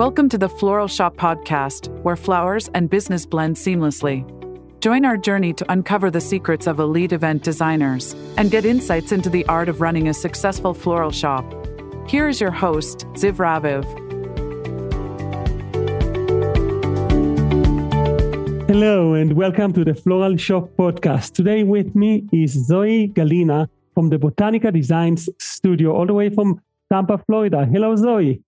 Welcome to the Floral Shop podcast, where flowers and business blend seamlessly. Join our journey to uncover the secrets of elite event designers and get insights into the art of running a successful floral shop. Here is your host, Ziv Raviv. Hello and welcome to the Floral Shop podcast. Today with me is Gallina from the Botanica Designs Studio, all the way from Tampa, Florida. Hello, Zoe.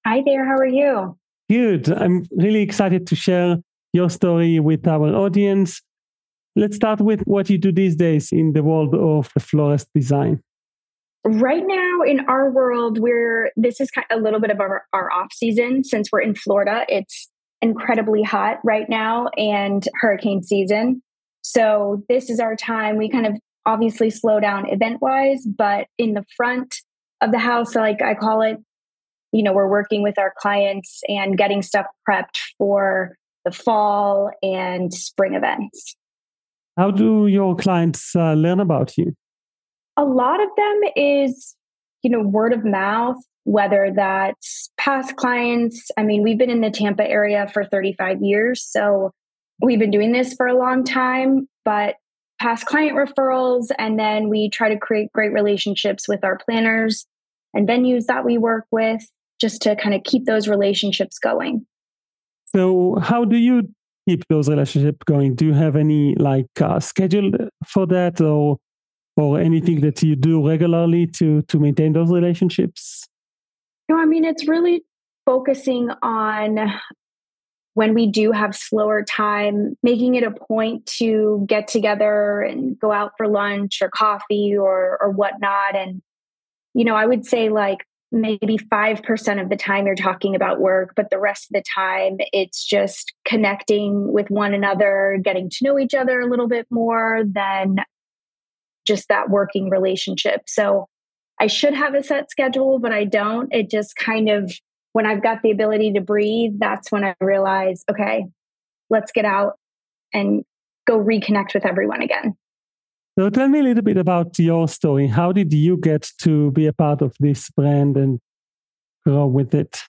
Hi there. How are you? Good. I'm really excited to share your story with our audience. Let's start with what you do these days in the world of the florist design. Right now in our world, this is kind of a little bit of our off season since we're in Florida. It's incredibly hot right now and hurricane season. So this is our time. We kind of obviously slow down event-wise, but in the front of the house, like I call it, we're working with our clients and getting stuff prepped for the fall and spring events. How do your clients learn about you? A lot of them is, word of mouth, whether that's past clients. I mean, we've been in the Tampa area for 35 years, so we've been doing this for a long time, but past client referrals, and then we try to create great relationships with our planners and venues that we work with, just to kind of keep those relationships going. So how do you keep those relationships going? Do you have any schedule for that or anything that you do regularly to maintain those relationships? No, I mean, it's really focusing on when we do have slower time, making it a point to get together and go out for lunch or coffee or whatnot. And, I would say maybe 5% of the time you're talking about work, but the rest of the time it's just connecting with one another, getting to know each other a little bit more than just that working relationship. So I should have a set schedule, but I don't. It just kind of, when I've got the ability to breathe, that's when I realize, okay, let's get out and go reconnect with everyone again. So tell me a little bit about your story. How did you get to be a part of this brand and grow with it?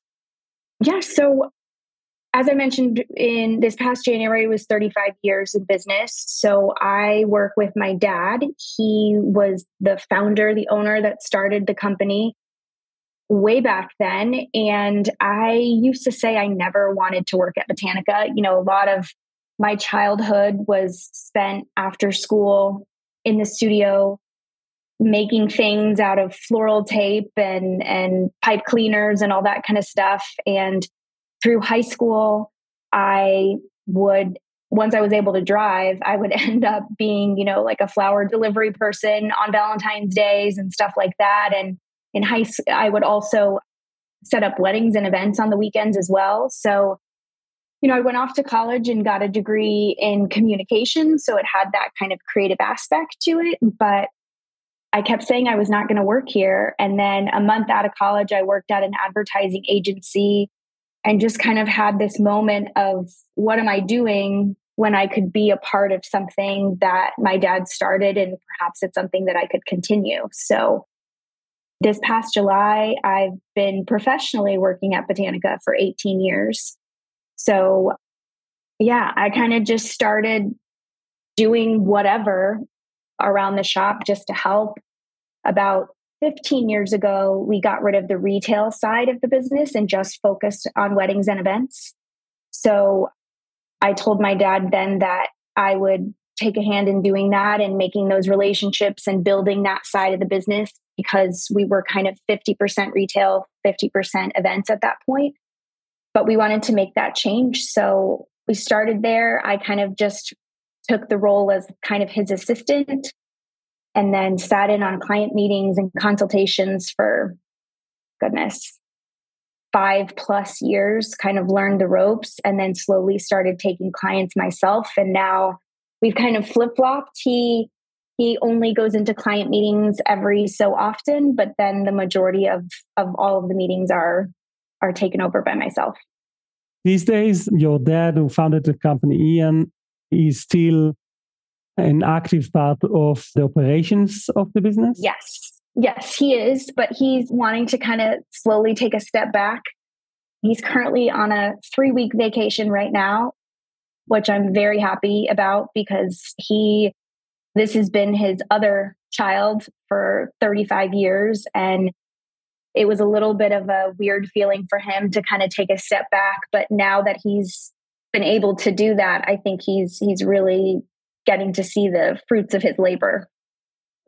Yeah, so as I mentioned, in this past January was 35 years in business. So I work with my dad. He was the founder, the owner that started the company way back then. And I used to say I never wanted to work at Botanica. A lot of my childhood was spent after school in the studio, making things out of floral tape and pipe cleaners and all that kind of stuff. And through high school, once I was able to drive, I would end up being, like a flower delivery person on Valentine's days and stuff like that. And in high school, I would also set up weddings and events on the weekends as well. So I went off to college and got a degree in communication. So it had that kind of creative aspect to it. But I kept saying I was not going to work here. And then a month out of college, I worked at an advertising agency and just kind of had this moment of, what am I doing when I could be a part of something that my dad started and perhaps it's something that I could continue. So this past July, I've been professionally working at Botanica for 18 years. So, yeah, I kind of just started doing whatever around the shop just to help. About 15 years ago, we got rid of the retail side of the business and just focused on weddings and events. So I told my dad then that I would take a hand in doing that and making those relationships and building that side of the business, because we were kind of 50% retail, 50% events at that point. But we wanted to make that change. So we started there. I kind of just took the role as kind of his assistant and then sat in on client meetings and consultations for, 5+ years, kind of learned the ropes and then slowly started taking clients myself. And now we've kind of flip-flopped. He only goes into client meetings every so often, but then the majority of all of the meetings are taken over by myself. These days, your dad, who founded the company, Ian, is still an active part of the operations of the business? Yes, he is, but he's wanting to kind of slowly take a step back. He's currently on a 3-week vacation right now, which I'm very happy about because this has been his other child for 35 years. And it was a little bit of a weird feeling for him to kind of take a step back. But now that he's been able to do that, I think he's really getting to see the fruits of his labor.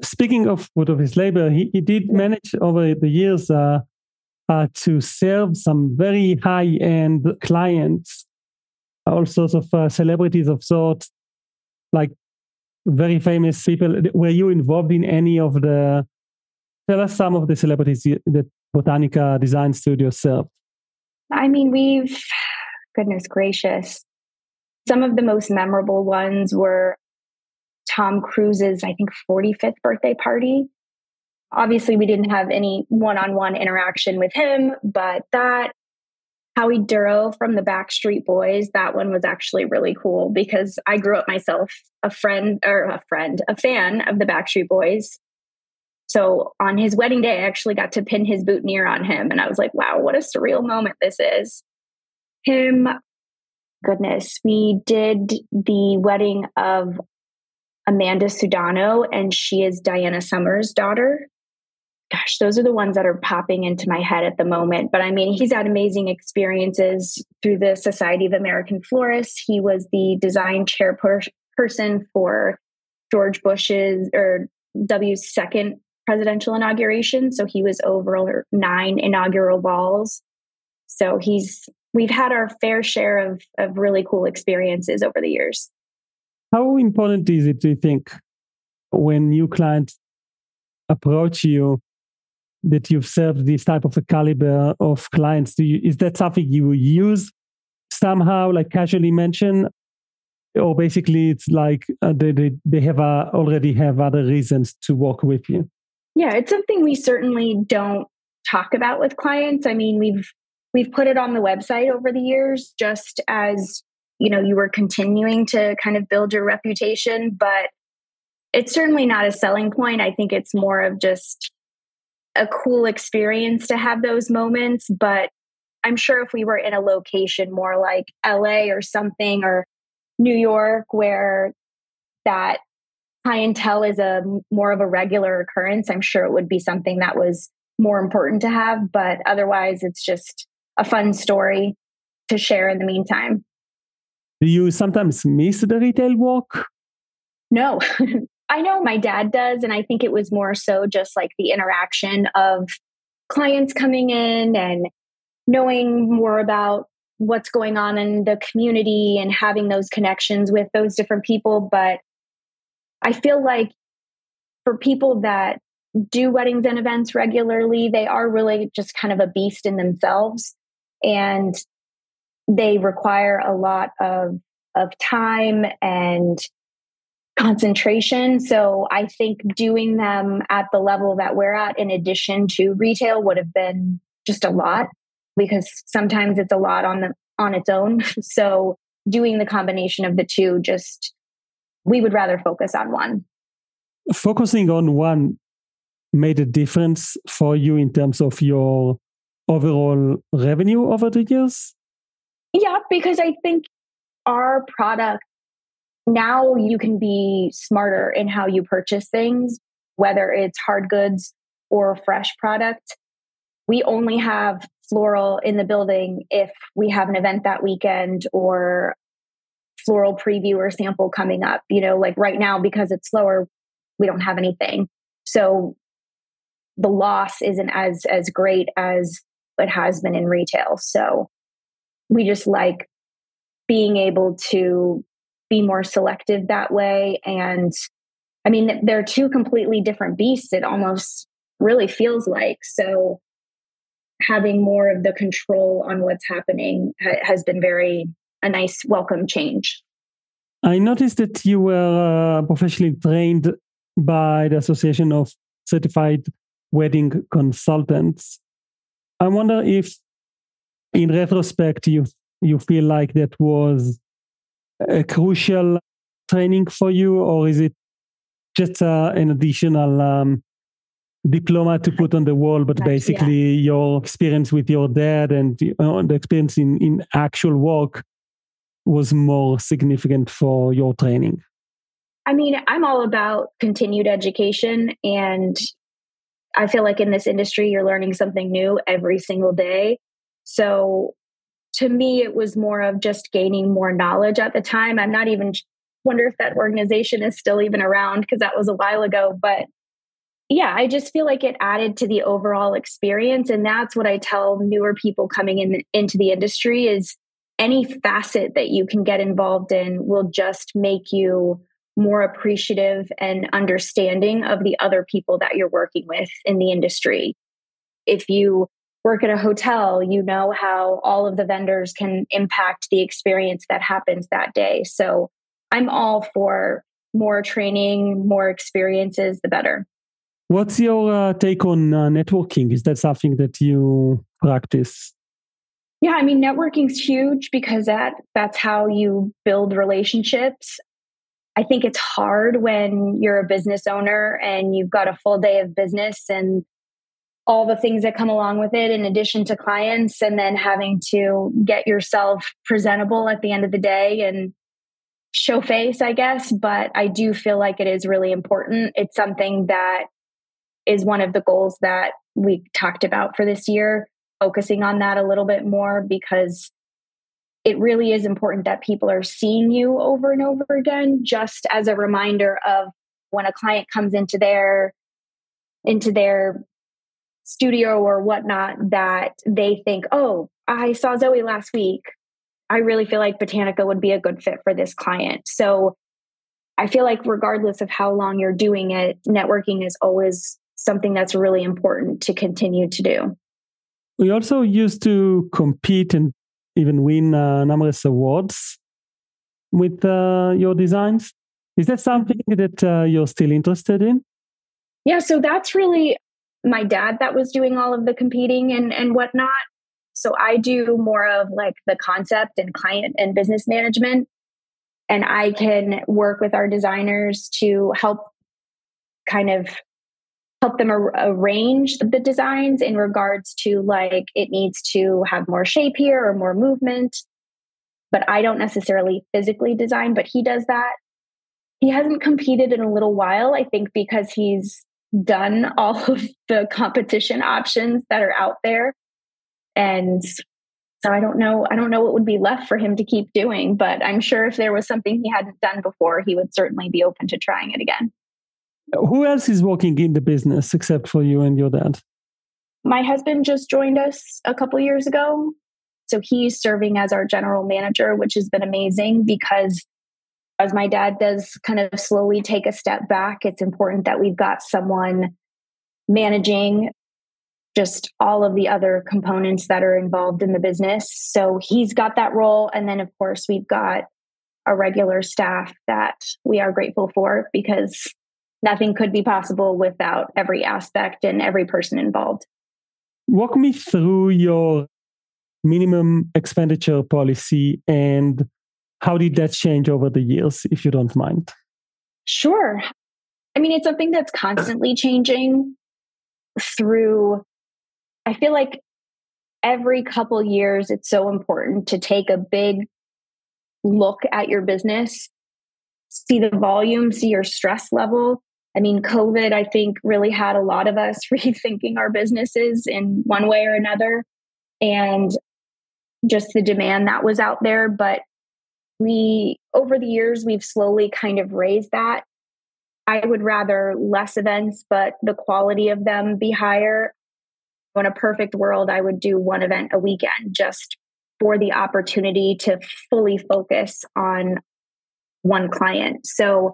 Speaking of fruit of his labor, he did manage over the years to serve some very high-end clients, all sorts of celebrities of sorts, like very famous people. Were you involved in any of the... Tell us some of the celebrities that Botanica Design Studio served. I mean, goodness gracious. Some of the most memorable ones were Tom Cruise's, I think, 45th birthday party. Obviously, we didn't have any one-on-one interaction with him, but that Howie Duro from the Backstreet Boys, that one was actually really cool because I grew up myself a fan of the Backstreet Boys. So on his wedding day, I actually got to pin his boutonniere on him. And I was like, wow, what a surreal moment this is. Him, goodness, we did the wedding of Amanda Sudano, and she is Diana Summer's daughter. Gosh, those are the ones that are popping into my head at the moment. But I mean, he's had amazing experiences through the Society of American Florists. He was the design chairperson for George W's second presidential inauguration. So he was over 9 inaugural balls. So we've had our fair share of really cool experiences over the years. How important is it, do you think, when new clients approach you, that you've served this type of a caliber of clients? Is that something you use somehow, like casually mention? Or basically it's like they have already have other reasons to work with you? Yeah, it's something we certainly don't talk about with clients. I mean, we've put it on the website over the years, just as, you were continuing to kind of build your reputation, but it's certainly not a selling point. I think it's more of just a cool experience to have those moments. But I'm sure if we were in a location more like LA or something, or New York, where that clientele is more of a regular occurrence, I'm sure it would be something that was more important to have. But otherwise, it's just a fun story to share in the meantime. Do you sometimes miss the retail walk? No, I know my dad does. And I think it was more so just like the interaction of clients coming in and knowing more about what's going on in the community and having those connections with those different people. But I feel like for people that do weddings and events regularly, they are really just kind of a beast in themselves. And they require a lot of time and concentration. So I think doing them at the level that we're at, in addition to retail, would have been just a lot, because sometimes it's a lot on its own. So doing the combination of the two, we would rather focus on one. Focusing on one made a difference for you in terms of your overall revenue over the years? Yeah, because I think our product, now you can be smarter in how you purchase things, whether it's hard goods or fresh product. We only have floral in the building if we have an event that weekend or floral preview or sample coming up. Like right now, because it's slower, we don't have anything. So the loss isn't as great as it has been in retail. So we just like being able to be more selective that way. And I mean, they're two completely different beasts. It almost really feels like. So having more of the control on what's happening has been a nice welcome change. I noticed that you were professionally trained by the Association of Certified Wedding Consultants. I wonder if, in retrospect, you feel like that was a crucial training for you, or is it just an additional diploma to put on the wall, but basically your experience with your dad and the experience in actual work was more significant for your training. I mean, I'm all about continued education, and I feel like in this industry, you're learning something new every single day. So to me, it was more of just gaining more knowledge at the time. I'm not even wonder if that organization is still even around because that was a while ago. But yeah, I just feel like it added to the overall experience. And that's what I tell newer people coming into the industry is any facet that you can get involved in will just make you more appreciative and understanding of the other people that you're working with in the industry. If you work at a hotel, you know how all of the vendors can impact the experience that happens that day. So I'm all for more training, more experiences, the better. What's your take on networking? Is that something that you practice? Yeah, I mean, networking's huge because that's how you build relationships. I think it's hard when you're a business owner and you've got a full day of business and all the things that come along with it, in addition to clients, and then having to get yourself presentable at the end of the day and show face, I guess. But I do feel like it is really important. It's something that is one of the goals that we talked about for this year, focusing on that a little bit more, because it really is important that people are seeing you over and over again, just as a reminder of when a client comes into their studio or whatnot, that they think, oh, I saw Zoe last week. I really feel like Botanica would be a good fit for this client. So I feel like regardless of how long you're doing it, networking is always something that's really important to continue to do. We also used to compete and even win numerous awards with your designs. Is that something that you're still interested in? Yeah, so that's really my dad that was doing all of the competing and whatnot. So I do more of like the concept and client and business management. And I can work with our designers to help them arrange the designs in regards to like it needs to have more shape here or more movement. But I don't necessarily physically design, but he does that. He hasn't competed in a little while, I think, because he's done all of the competition options that are out there. And so I don't know what would be left for him to keep doing, but I'm sure if there was something he hadn't done before, he would certainly be open to trying it again. Who else is working in the business except for you and your dad? My husband just joined us a couple years ago. So he's serving as our general manager, which has been amazing because as my dad does kind of slowly take a step back, it's important that we've got someone managing just all of the other components that are involved in the business. So he's got that role. And then, of course, we've got a regular staff that we are grateful for because nothing could be possible without every aspect and every person involved. Walk me through your minimum expenditure policy and how did that change over the years, if you don't mind? Sure. I mean, it's something that's constantly changing I feel like every couple years, it's so important to take a big look at your business, see the volume, see your stress level. I mean, COVID, I think, really had a lot of us rethinking our businesses in one way or another and just the demand that was out there. But over the years, we've slowly kind of raised that. I would rather less events, but the quality of them be higher. In a perfect world, I would do one event a weekend just for the opportunity to fully focus on one client. So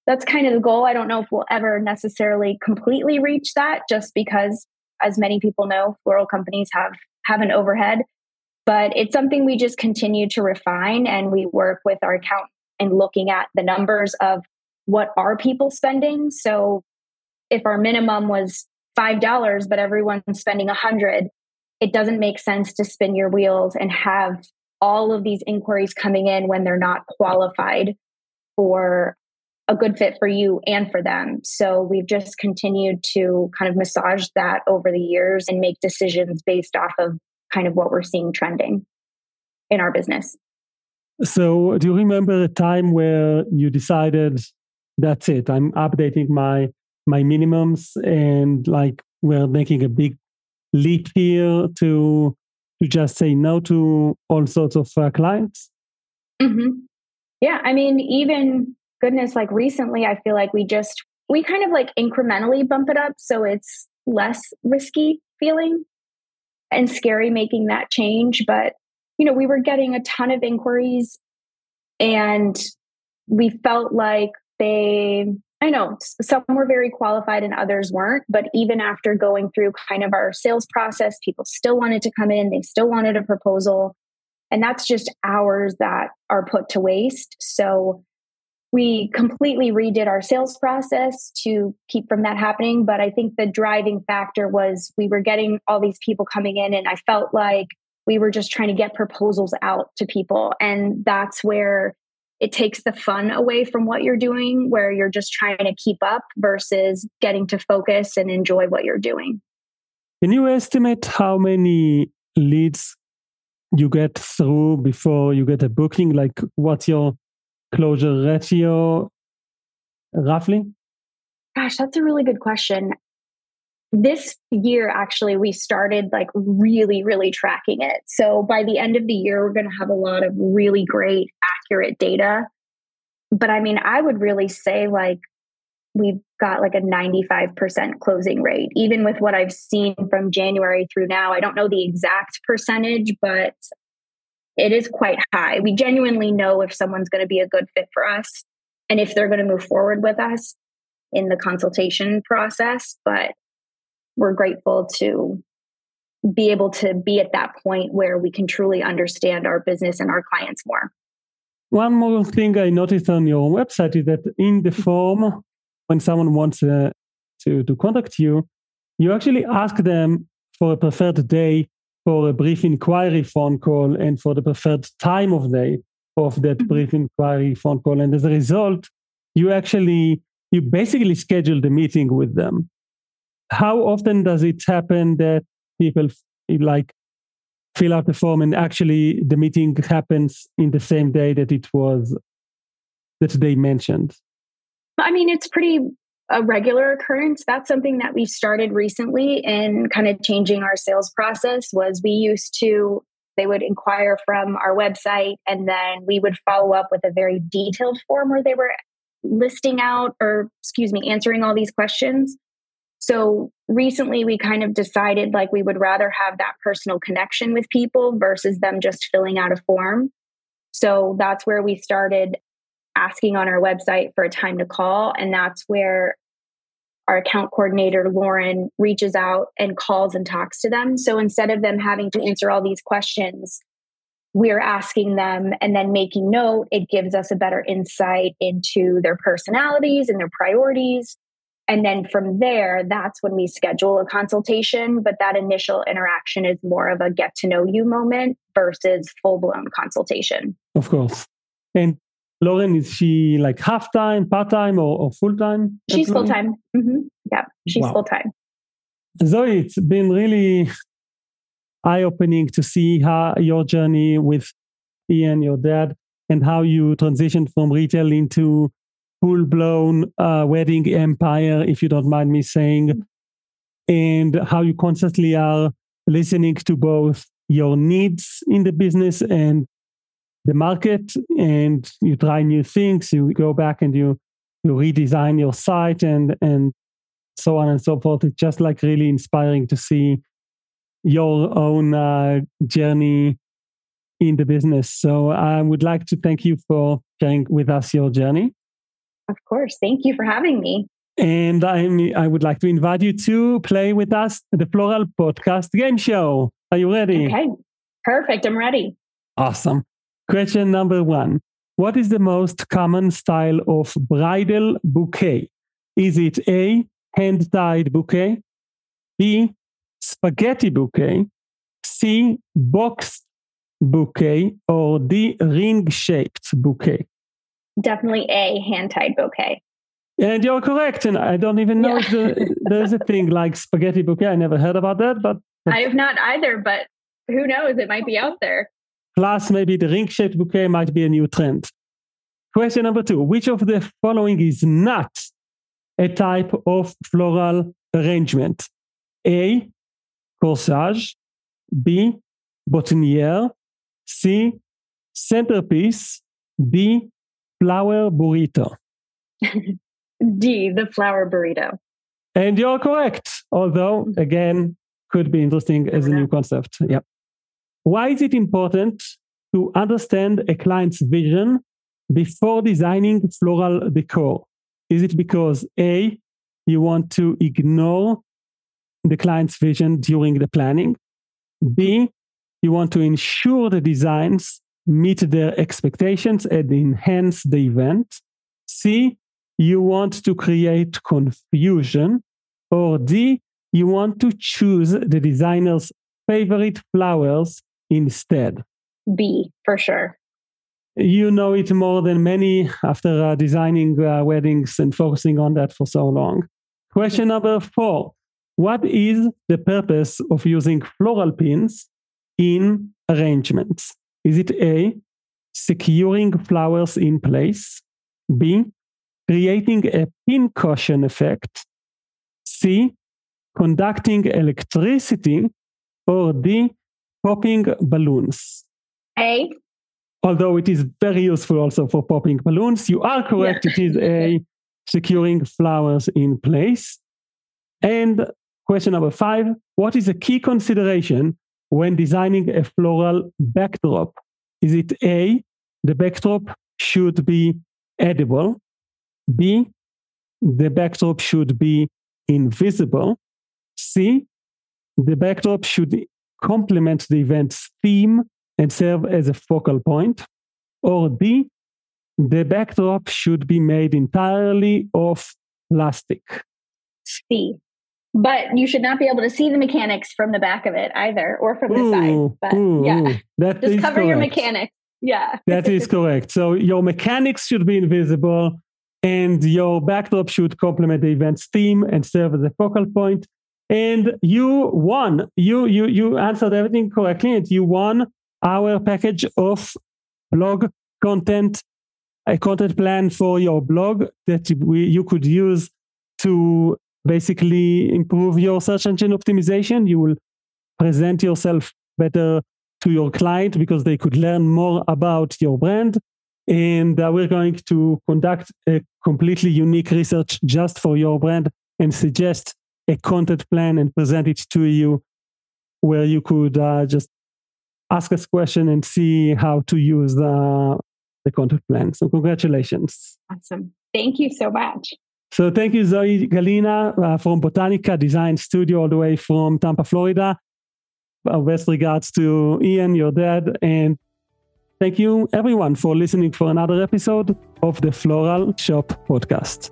that's kind of the goal. I don't know if we'll ever necessarily completely reach that just because, as many people know, floral companies have an overhead. But it's something we just continue to refine, and we work with our accountant in looking at the numbers of what are people spending. So if our minimum was $5, but everyone's spending $100, it doesn't make sense to spin your wheels and have all of these inquiries coming in when they're not qualified for a good fit for you and for them. So we've just continued to kind of massage that over the years and make decisions based off of kind of what we're seeing trending in our business. So do you remember a time where you decided, that's it, I'm updating my minimums, and like we're making a big leap here to just say no to all sorts of clients? Mm-hmm. Yeah. I mean, even goodness, like recently, I feel like we kind of like incrementally bump it up. So it's less risky feeling and scary making that change. But, we were getting a ton of inquiries and we felt like some were very qualified and others weren't. But even after going through kind of our sales process, people still wanted to come in. They still wanted a proposal. And that's just hours that are put to waste. So we completely redid our sales process to keep from that happening. But I think the driving factor was we were getting all these people coming in, and I felt like we were just trying to get proposals out to people. And that's where it takes the fun away from what you're doing, where you're just trying to keep up versus getting to focus and enjoy what you're doing. Can you estimate how many leads you get through before you get a booking? Like, what's your closure ratio roughly? Gosh, that's a really good question. This year, actually, we started like really, really tracking it. So by the end of the year, we're going to have a lot of really great, accurate data. But I mean, I would really say like we've got like a 95% closing rate, even with what I've seen from January through now. I don't know the exact percentage, but it is quite high. We genuinely know if someone's going to be a good fit for us and if they're going to move forward with us in the consultation process. But we're grateful to be able to be at that point where we can truly understand our business and our clients more. One more thing I noticed on your website is that in the form, when someone wants to contact you, you actually ask them for a preferred day for a brief inquiry phone call and for the preferred time of day of that brief inquiry phone call. And as a result, you basically schedule the meeting with them. How often does it happen that people like fill out the form and actually the meeting happens in the same day that they mentioned? I mean, it's pretty a regular occurrence. That's something that we started recently in kind of changing our sales process. Was they would inquire from our website, and then we would follow up with a very detailed form where they were answering all these questions. So recently we kind of decided like we would rather have that personal connection with people versus them just filling out a form. So that's where we started asking on our website for a time to call. And that's where our account coordinator, Lauren, reaches out and calls and talks to them. So instead of them having to answer all these questions, we're asking them and then making note. It gives us a better insight into their personalities and their priorities. And then from there, that's when we schedule a consultation. But that initial interaction is more of a get to know you moment versus full-blown consultation. Of course. And Lauren, is she like half-time, part-time, or full-time? She's full-time. Mm-hmm. Yeah, she's full-time. Zoe, it's been really eye-opening to see how your journey with Ian, your dad, and how you transitioned from retail into full-blown wedding empire, if you don't mind me saying, and how you constantly are listening to both your needs in the business and the market, and you try new things, you go back and you redesign your site and so on and so forth. It's just like really inspiring to see your own journey in the business. So I would like to thank you for sharing with us your journey. Of course. Thank you for having me. And I would like to invite you to play with us the Floral Podcast game show. Are you ready? Okay. Perfect. I'm ready. Awesome. Question number 1. What is the most common style of bridal bouquet? Is it A, hand-tied bouquet, B, spaghetti bouquet, C, boxed bouquet, or D, ring-shaped bouquet? Definitely A, hand-tied bouquet. And you're correct. And I don't even know if there's a thing like spaghetti bouquet. I never heard about that, but I have not either, but who knows? It might be out there. Plus, maybe the ring-shaped bouquet might be a new trend. Question number 2. Which of the following is not a type of floral arrangement? A, corsage. B, boutonniere. C, centerpiece. D, flower burrito. D, the flower burrito. And you're correct. Although, again, could be interesting as a new concept. Yeah. Why is it important to understand a client's vision before designing floral decor? Is it because A, you want to ignore the client's vision during the planning? B, you want to ensure the designs meet their expectations and enhance the event? C, you want to create confusion? Or D, you want to choose the designer's favorite flowers instead? B, for sure. You know it more than many after designing weddings and focusing on that for so long. Question number 4. What is the purpose of using floral pins in arrangements? Is it A, securing flowers in place? B, creating a pin cushion effect? C, conducting electricity? Or D, popping balloons? A. Although it is very useful also for popping balloons. You are correct. Yeah. It is A, securing flowers in place. And question number 5, what is a key consideration when designing a floral backdrop? Is it A, the backdrop should be edible? B, the backdrop should be invisible? C, the backdrop should complement the event's theme and serve as a focal point? Or D, the backdrop should be made entirely of plastic? C. But you should not be able to see the mechanics from the back of it either, or from the side. But just cover your mechanics. Yeah. That is correct. So your mechanics should be invisible and your backdrop should complement the event's theme and serve as a focal point. And you won. You answered everything correctly, and you won our package of blog content, a content plan for your blog that you could use to basically improve your search engine optimization. You will present yourself better to your client because they could learn more about your brand. And we're going to conduct a completely unique research just for your brand and suggest a content plan and present it to you where you could just ask us a question and see how to use the content plan. So congratulations. Awesome. Thank you so much. So thank you, Zoe Gallina from Botanica Design Studio all the way from Tampa, Florida. Our best regards to Ian, your dad. And thank you, everyone, for listening for another episode of the Floral Shop Podcast.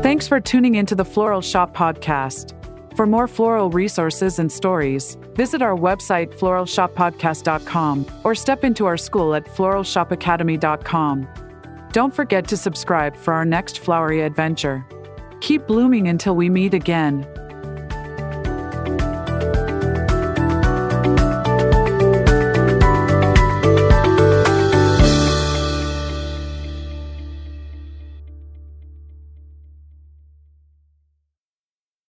Thanks for tuning into the Floral Shop Podcast. For more floral resources and stories, visit our website, floralshoppodcast.com, or step into our school at floralshopacademy.com. Don't forget to subscribe for our next flowery adventure. Keep blooming until we meet again.